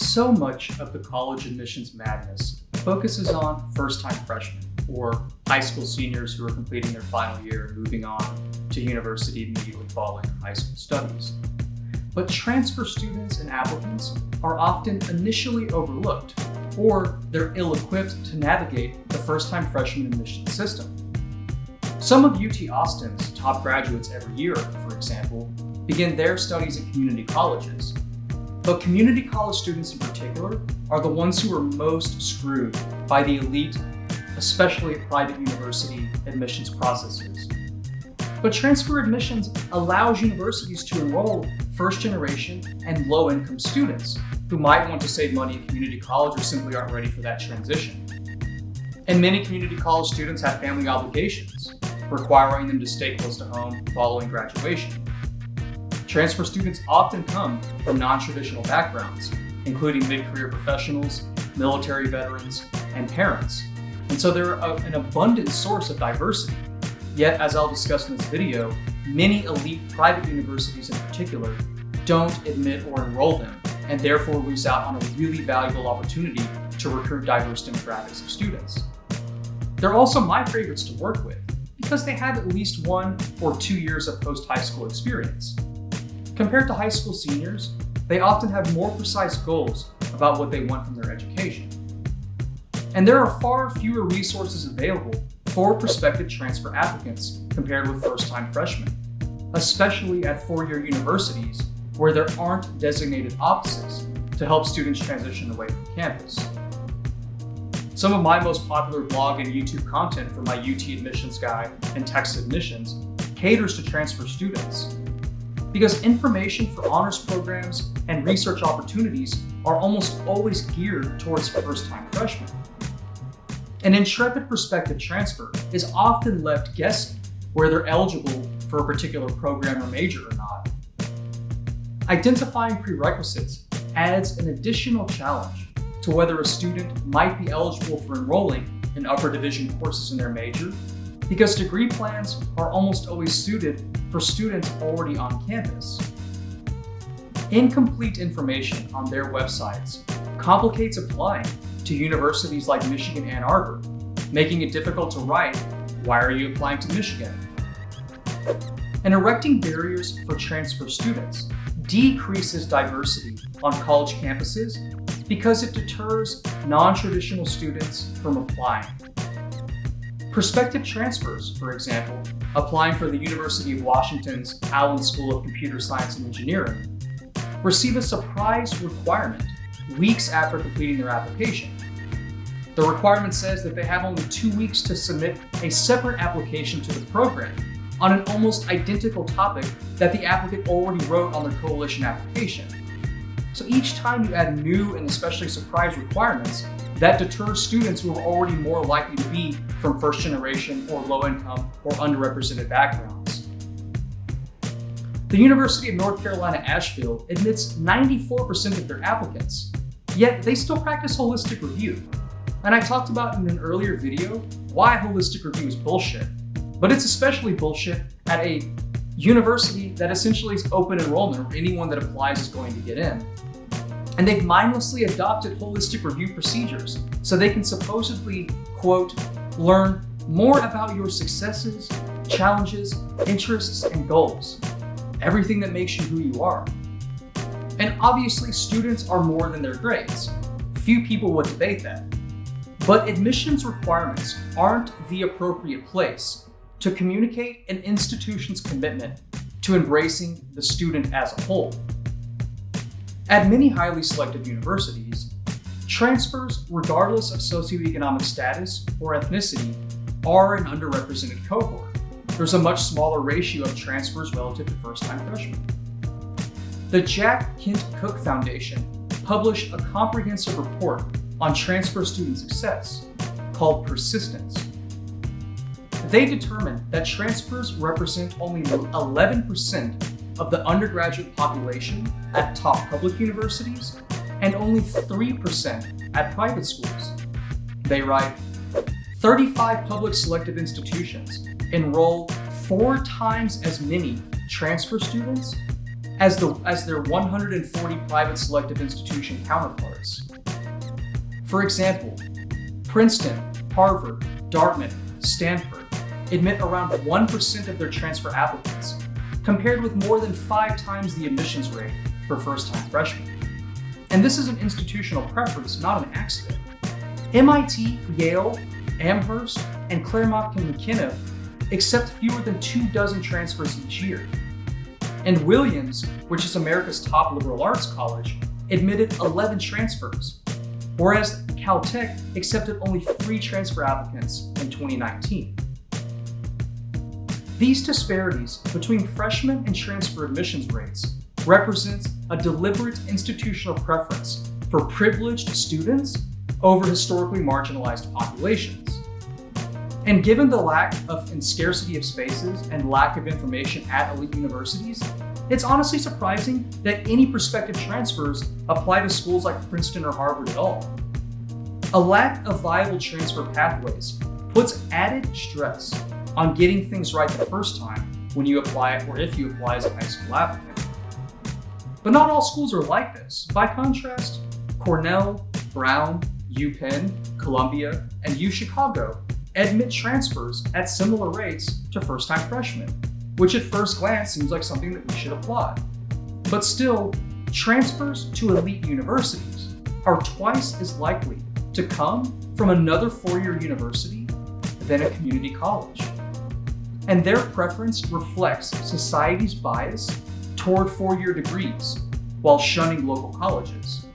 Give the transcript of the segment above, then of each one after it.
So much of the college admissions madness focuses on first-time freshmen or high school seniors who are completing their final year and moving on to university immediately following their high school studies. But transfer students and applicants are often initially overlooked, or they're ill-equipped to navigate the first-time freshman admissions system. Some of UT Austin's top graduates every year, for example, begin their studies at community colleges. But community college students in particular are the ones who are most screwed by the elite, especially at private university admissions processes. But transfer admissions allows universities to enroll first-generation and low-income students who might want to save money at community college or simply aren't ready for that transition. And many community college students have family obligations, requiring them to stay close to home following graduation. Transfer students often come from non-traditional backgrounds, including mid-career professionals, military veterans, and parents. And so they're an abundant source of diversity. Yet, as I'll discuss in this video, many elite private universities in particular don't admit or enroll them, and therefore lose out on a really valuable opportunity to recruit diverse demographics of students. They're also my favorites to work with because they have at least 1 or 2 years of post-high school experience. Compared to high school seniors, they often have more precise goals about what they want from their education. And there are far fewer resources available for prospective transfer applicants compared with first-time freshmen, especially at four-year universities where there aren't designated offices to help students transition away from campus. Some of my most popular blog and YouTube content for my UT Admissions Guide and Texas Admissions caters to transfer students, because information for honors programs and research opportunities are almost always geared towards first-time freshmen. An intrepid prospective transfer is often left guessing where they're eligible for a particular program or major or not. Identifying prerequisites adds an additional challenge to whether a student might be eligible for enrolling in upper division courses in their major, because degree plans are almost always suited for students already on campus. Incomplete information on their websites complicates applying to universities like Michigan Ann Arbor, making it difficult to write, "Why are you applying to Michigan?" And erecting barriers for transfer students decreases diversity on college campuses because it deters non-traditional students from applying. Prospective transfers, for example, applying for the University of Washington's Allen School of Computer Science and Engineering, receive a surprise requirement weeks after completing their application. The requirement says that they have only 2 weeks to submit a separate application to the program on an almost identical topic that the applicant already wrote on their coalition application. So each time you add new and especially surprise requirements, that deters students who are already more likely to be from first generation or low income or underrepresented backgrounds. The University of North Carolina, Asheville admits 94% of their applicants, yet they still practice holistic review. And I talked about in an earlier video why holistic review is bullshit, but it's especially bullshit at a university that essentially is open enrollment where anyone that applies is going to get in. And they've mindlessly adopted holistic review procedures so they can supposedly, quote, learn more about your successes, challenges, interests, and goals. Everything that makes you who you are. And obviously, students are more than their grades. Few people would debate that. But admissions requirements aren't the appropriate place to communicate an institution's commitment to embracing the student as a whole. At many highly selective universities, transfers, regardless of socioeconomic status or ethnicity, are an underrepresented cohort. There's a much smaller ratio of transfers relative to first-time freshmen. The Jack Kent Cook Foundation published a comprehensive report on transfer student success called Persistence. They determined that transfers represent only 11% of the undergraduate population at top public universities and only 3% at private schools. They write, 35 public selective institutions enroll 4 times as many transfer students as their 140 private selective institution counterparts. For example, Princeton, Harvard, Dartmouth, Stanford admit around 1% of their transfer applicants, compared with more than 5 times the admissions rate for first-time freshmen. And this is an institutional preference, not an accident. MIT, Yale, Amherst, and Claremont McKenna accept fewer than 24 transfers each year. And Williams, which is America's top liberal arts college, admitted 11 transfers, whereas Caltech accepted only 3 transfer applicants in 2019. These disparities between freshman and transfer admissions rates represents a deliberate institutional preference for privileged students over historically marginalized populations. And given the lack of and scarcity of spaces and lack of information at elite universities, it's honestly surprising that any prospective transfers apply to schools like Princeton or Harvard at all. A lack of viable transfer pathways puts added stress on getting things right the first time when you apply or if you apply as a high school applicant. But not all schools are like this. By contrast, Cornell, Brown, UPenn, Columbia, and UChicago admit transfers at similar rates to first-time freshmen, which at first glance seems like something that we should applaud. But still, transfers to elite universities are twice as likely to come from another four-year university than a community college. And their preference reflects society's bias toward four-year degrees while shunning local colleges.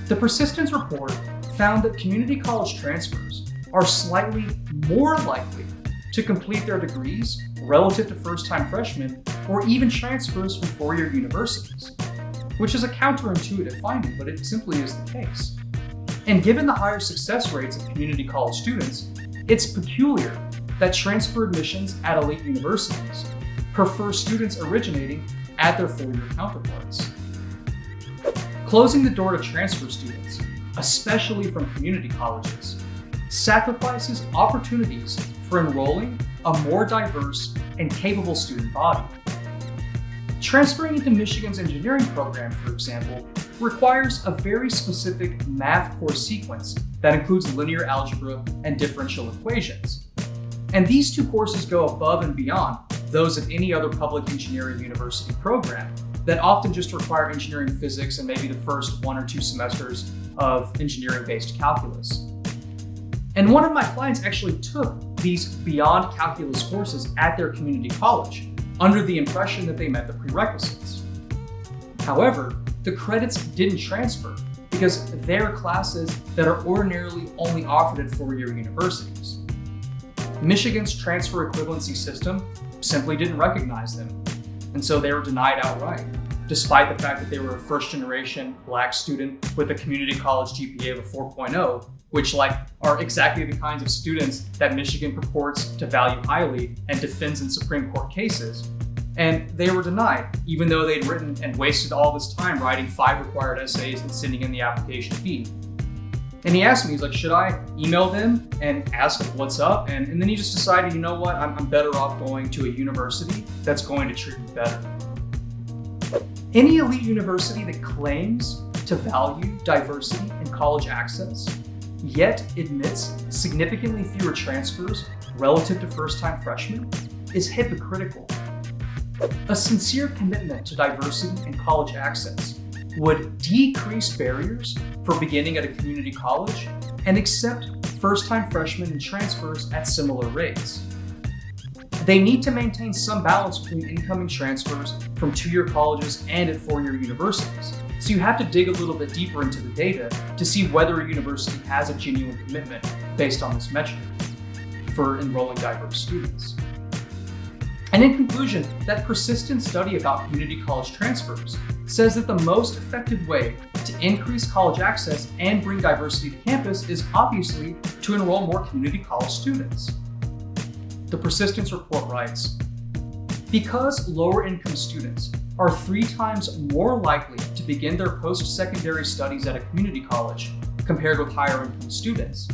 The persistence report found that community college transfers are slightly more likely to complete their degrees relative to first-time freshmen or even transfers from four-year universities, which is a counterintuitive finding, but it simply is the case. And given the higher success rates of community college students, it's peculiar that transfer admissions at elite universities prefer students originating at their four-year counterparts. Closing the door to transfer students, especially from community colleges, sacrifices opportunities for enrolling a more diverse and capable student body. Transferring into Michigan's engineering program, for example, requires a very specific math course sequence that includes linear algebra and differential equations. And these two courses go above and beyond those of any other public engineering university program that often just require engineering physics and maybe the first 1 or 2 semesters of engineering-based calculus. And one of my clients actually took these beyond calculus courses at their community college under the impression that they met the prerequisites. However, the credits didn't transfer because they're classes that are ordinarily only offered at four-year universities. Michigan's transfer equivalency system simply didn't recognize them, and so they were denied outright, despite the fact that they were a first-generation Black student with a community college GPA of a 4.0, which are exactly the kinds of students that Michigan purports to value highly and defends in Supreme Court cases. And they were denied, even though they'd written and wasted all this time writing 5 required essays and sending in the application fee. And he asked me, he's like, should I email them and ask what's up? And then he just decided, you know what, I'm better off going to a university that's going to treat me better. Any elite university that claims to value diversity in college access, yet admits significantly fewer transfers relative to first-time freshmen, is hypocritical. A sincere commitment to diversity in college access would decrease barriers for beginning at a community college and accept first-time freshmen and transfers at similar rates. They need to maintain some balance between incoming transfers from 2-year colleges and at 4-year universities. So you have to dig a little bit deeper into the data to see whether a university has a genuine commitment based on this metric for enrolling diverse students. And in conclusion, that persistent study about community college transfers says that the most effective way to increase college access and bring diversity to campus is obviously to enroll more community college students. The persistence report writes, because lower income students are 3 times more likely to begin their post-secondary studies at a community college compared with higher income students,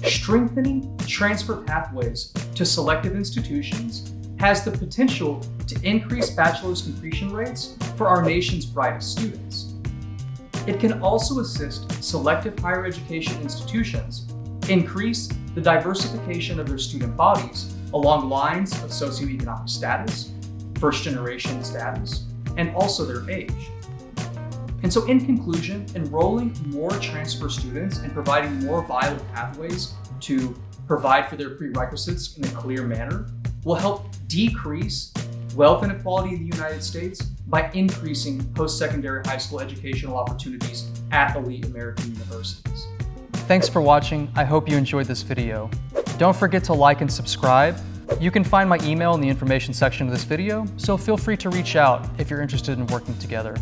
strengthening transfer pathways to selective institutions has the potential to increase bachelor's completion rates for our nation's brightest students. It can also assist selective higher education institutions increase the diversification of their student bodies along lines of socioeconomic status, first-generation status, and also their age. And so in conclusion, enrolling more transfer students and providing more viable pathways to provide for their prerequisites in a clear manner will help decrease wealth inequality in the United States by increasing post-secondary high school educational opportunities at elite American universities. Thanks for watching. I hope you enjoyed this video. Don't forget to like and subscribe. You can find my email in the information section of this video, so feel free to reach out if you're interested in working together.